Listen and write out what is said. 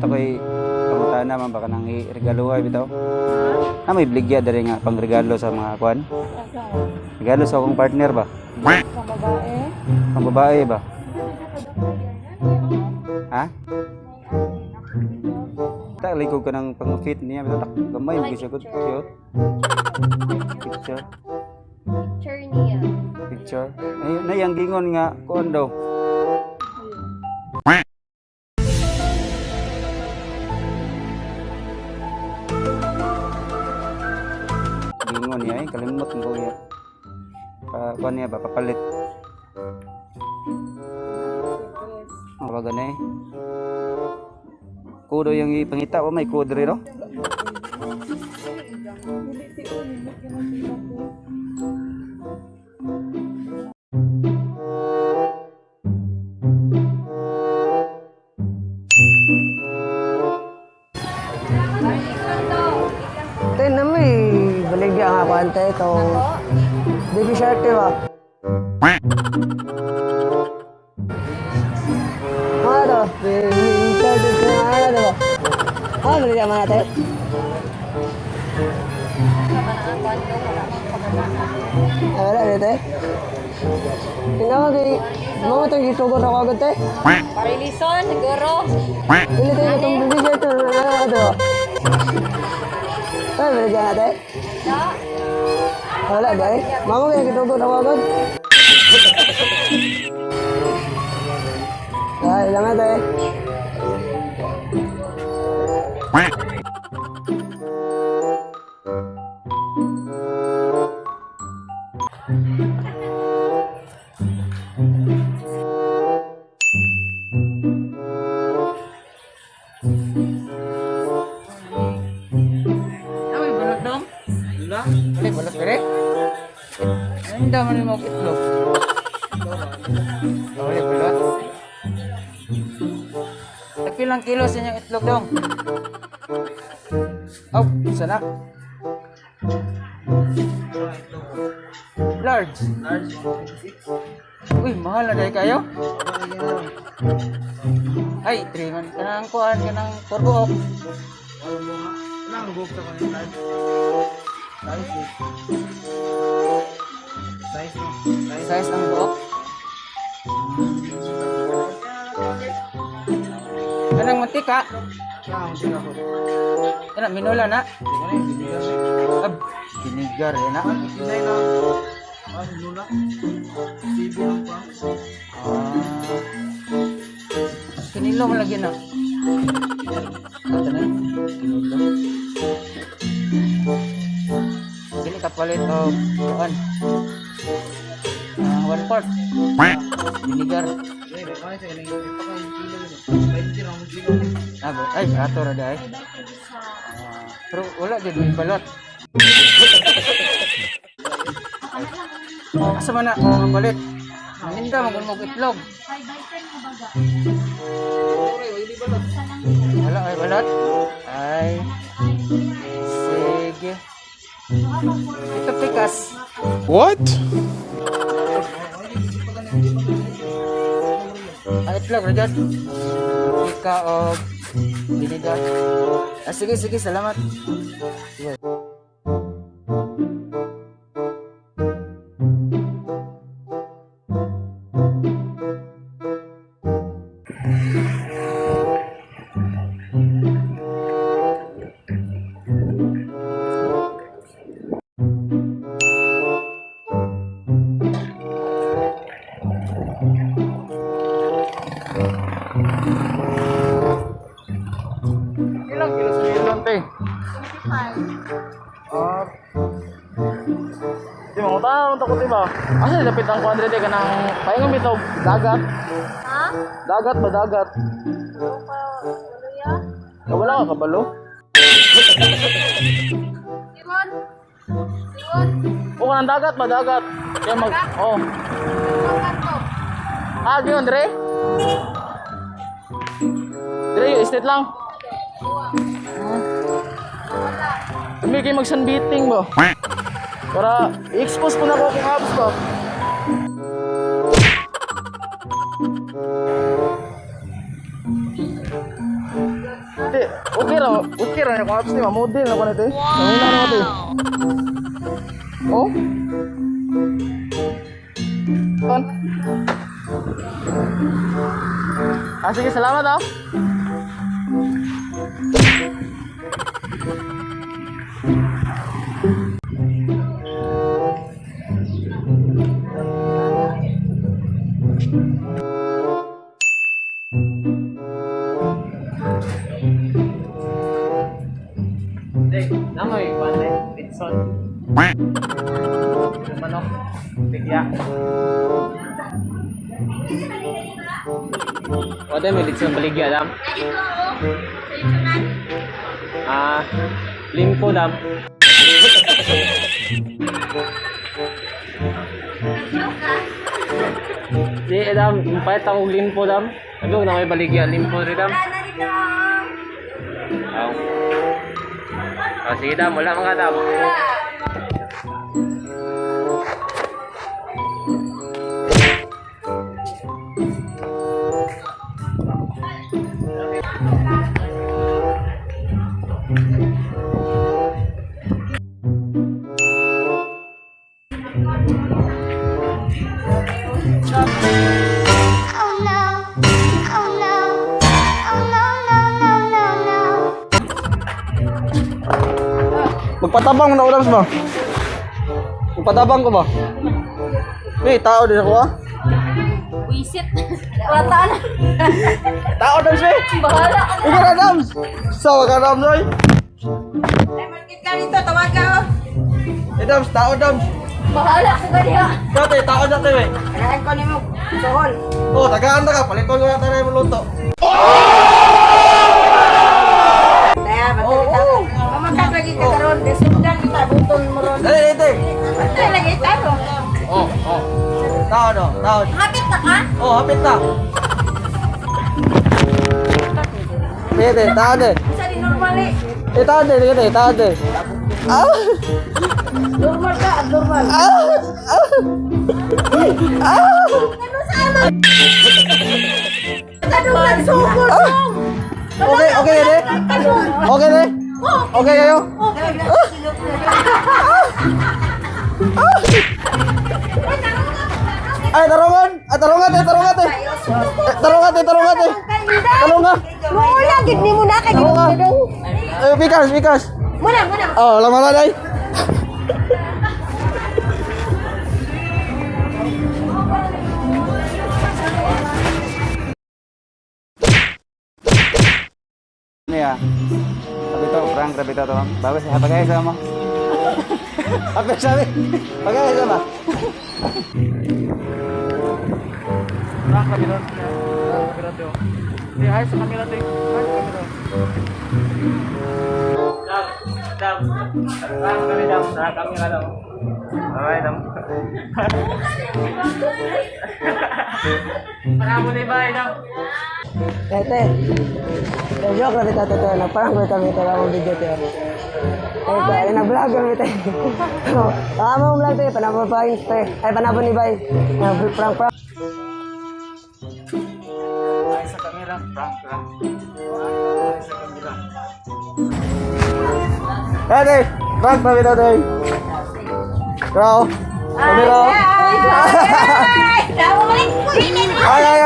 Ato ko'y pangutana man baka nang i-regalo ay bitaw. May bligya dali nga pang regalo sa mga kwan. Regalo sa akong partner ba? Sa babae. Pang babae ba? Ha? Tak likod ka ng pang-fit niya bitaw tak gamay mo siya good cute. Picture. Picture niya. Picture. Ay, na yang gingon nga kuan daw. Gingon niya kalimot ko niya. Kuan niya ba papalit. Ang baga na Kudo yung ipangita o may kudo rin no? Tay na may baligya nga ako ante ito. Baby shark diba? Ano to? Baby shark diba? Ano diba? Ano baligya mga tay? Wala dito eh. Tingnan mo kay mga itong gitugon ako agad tay. Parilison, siguro. Ini tayo itong baby shark ito. Ano diba? Ano baligya nga tay? Wala guys. Mama kaya gitugon ako agad. Ay, ilang nga tay. Ay, balot dong. Wala. Wala, balot pere. Ay, daman mo itlog. Wala, balot. Pilang kilo sa inyong itlog dong? Oh, sana. Large. Large. Uy, mahal na dahil kayo? Ay, 3 man. Kanang kuhan, kanang turbo off. Kanang buhok sa kanang large. Size ng buhok? Kanang mantika? Kanang minula na? Binigar yan na? Kinilo mo lagi na. Ito na yun. Kinilo. Dili kapalit o kuhan. 1/4. Binigar. Ay, ato ra dai. Pero wala din may balot. Asa man na ang balit? Maninda magul mo itlog. Wala ay balot. Ay. Sige. Ito pikas. What? Ay itlog ra jud. Pika o binigar. Sige, sige, salamat. Sige. Ilang kilo sa ilong, te? 25. Di mo taon takot ba? Asa dapit ang kwadrete ka ng paingon bitaw dagat? Ha? Dagat ba dagat? Wala ka kabalo? Simon? Simon? O ka ng dagat ba dagat? Kaya mag... Oh. Dagat ko. Yun, Dre? Dre, yung estate lang. Kami kayo mag-sunbeating ba? Para i-expose ko na ko kung abs ba? Te, okay ra yung apps ni model na ko na te. Nanguna na ko te. Oh? Kon. Sige, salamat ah. Namoy, pande, Pitson. Manok, bigya. Wala may Pitson baligya, dam. Limpo, dam. Di, dam, pahit akong limpo, dam. Ano na may baligya, limpo rin, dam. Oh, sige dam, wala mga dam. Magpatabang mo na ulam mo. Magpatabang ko ba? May tao din ako ah. Wisit. Wala na. Tao Dams eh. Bahala ka. Ikaw na Dams. Sawa ka Dams oy. Market ka dito, tawag ka. Dams, tao Dams. Bahala ka kaniya. Dati, tao dati eh. Kailangan ko ni mo. Sohol. Oh, tagaan na ka. Paliton ko na tayo mo luto. Kaya, matalik ka. Mamagkat lagi ka karon. Desundan kita, butol mo ron. Dali, dali. Matay lagi taro. Oh. Tao no, tao. Hapit na ka? Oh, hapit na. Pwede, tao de. Isa di normal eh. Tao de, tao de. Aw! Normal ka, abnormal. Aw! Ano sana? Kadungan sugod mo. Okay, okay de. Okay de. Okay kayo? Ay, tarungan! Tarungan! Tarungan! Mula, gid ni mo na kay gidong. Bikas! Muna. Oh, lama na day. Ini ya. Tapi itu perang tapi itu tuh. Bagus ya pakai sama. Apa sabi? Pakai sama. Perang kami doon. Kamera to. Di hay sa kamera to. Hay sa kamera. Dam. Perang kami dam sa kamera dam. Alright dam. Para mo di ba dam? Tete. Joke na kita tete. Nagparang ko kami ito lang video ito. Ay, nag-vlog kami ito. Tama mo vlog ito. Panapon pa yung spray. Ay, panapon ni Bay. Prank. Hay sa kamera. Perang ka. Hay sa kamera. Tete. Prank pa ito ito. Bro. Kamera. Ay. Ay.